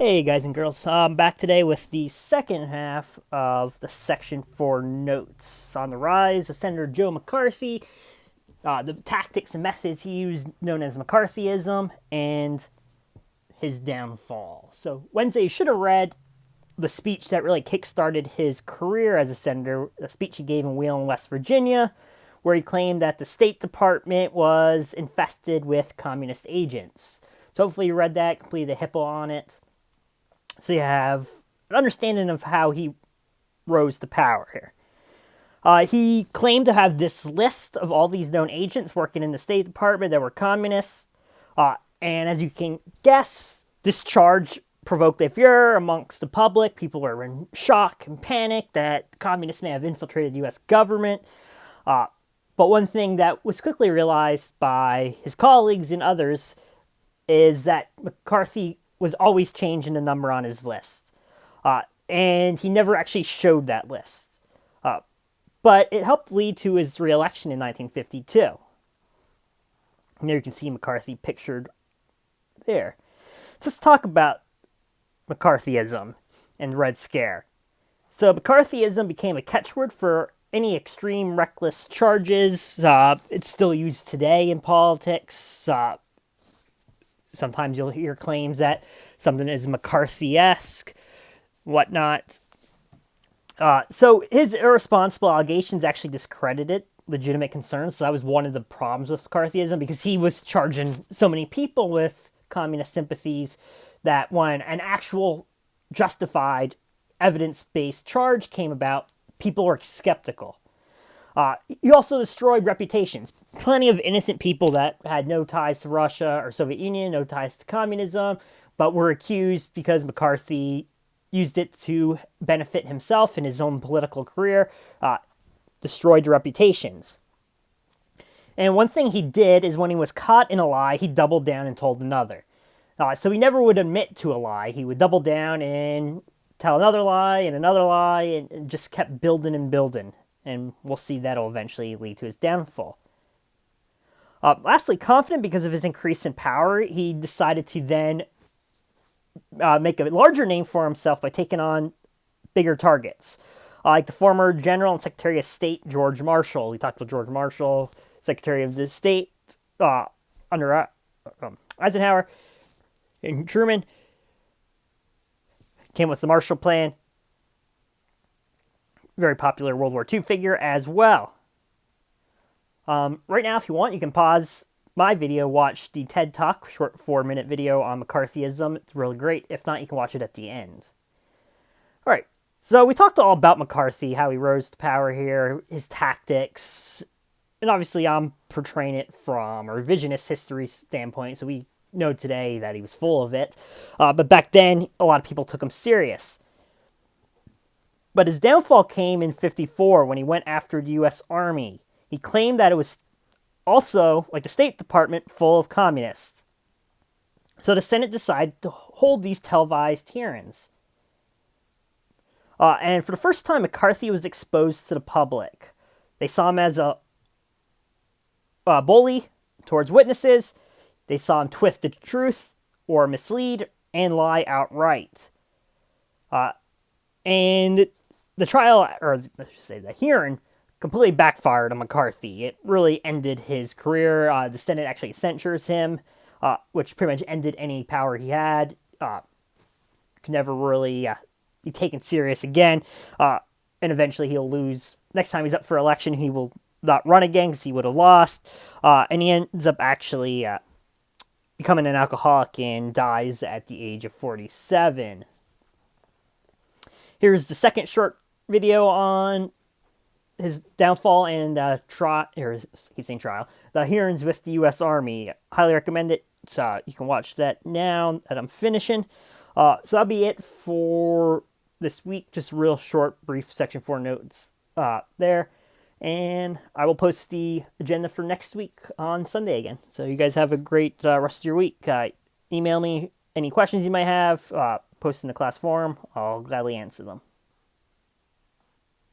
Hey guys and girls, I'm back today with the second half of the Section 4 notes on the rise of Senator Joe McCarthy, the tactics and methods he used known as McCarthyism, and his downfall. So Wednesday you should have read the speech that really kickstarted his career as a senator, a speech he gave in Wheeling, West Virginia, where he claimed that the State Department was infested with communist agents. So hopefully you read that, completed a hippo on it. So you have an understanding of how he rose to power here. He claimed to have this list of all these known agents working in the State Department that were communists. And as you can guess, this charge provoked a furor amongst the public. People were in shock and panic that communists may have infiltrated the U.S. government. But one thing that was quickly realized by his colleagues and others is that McCarthy was always changing the number on his list. And he never actually showed that list. But it helped lead to his re-election in 1952. And there you can see McCarthy pictured there. So let's talk about McCarthyism and the Red Scare. So McCarthyism became a catchword for any extreme reckless charges. It's still used today in politics. Sometimes you'll hear claims that something is McCarthy-esque, whatnot. So his irresponsible allegations actually discredited legitimate concerns. So that was one of the problems with McCarthyism, because he was charging so many people with communist sympathies that when an actual justified evidence-based charge came about, people were skeptical. He also destroyed reputations. Plenty of innocent people that had no ties to Russia or Soviet Union, no ties to communism, but were accused because McCarthy used it to benefit himself in his own political career, destroyed the reputations. And one thing he did is when he was caught in a lie, he doubled down and told another. So he never would admit to a lie. He would double down and tell another lie and just kept building and building. And we'll see that'll eventually lead to his downfall. Lastly, confident because of his increase in power, he decided to then make a larger name for himself by taking on bigger targets. Like the former General and Secretary of State, George Marshall. We talked about George Marshall, Secretary of the State under Eisenhower and Truman. Came with the Marshall Plan. Very popular World War II figure as well. Right now, if you want, you can pause my video, watch the TED Talk, short 4-minute video on McCarthyism. It's really great. If not, you can watch it at the end. All right, so we talked all about McCarthy, how he rose to power here, his tactics, and obviously I'm portraying it from a revisionist history standpoint, so we know today that he was full of it. But back then, a lot of people took him serious. But his downfall came in 1954 when he went after the U.S. Army. He claimed that it was also, like the State Department, full of communists. So the Senate decided to hold these televised hearings. And for the first time, McCarthy was exposed to the public. They saw him as a bully towards witnesses. They saw him twist the truth or mislead and lie outright. And the trial, or I should say the hearing, completely backfired on McCarthy. It really ended his career. The Senate actually censures him, which pretty much ended any power he had. Could never really be taken serious again. And eventually he'll lose. Next time he's up for election, he will not run again because he would have lost. And he ends up actually becoming an alcoholic and dies at the age of 47. Here's the second short video on his downfall and trial. The hearings with the U.S. Army. Highly recommend it. So you can watch that now that I'm finishing. So that'll be it for this week. Just real short, brief Section 4 notes there. And I will post the agenda for next week on Sunday again. So you guys have a great rest of your week. Email me any questions you might have. Post in the class forum. I'll gladly answer them.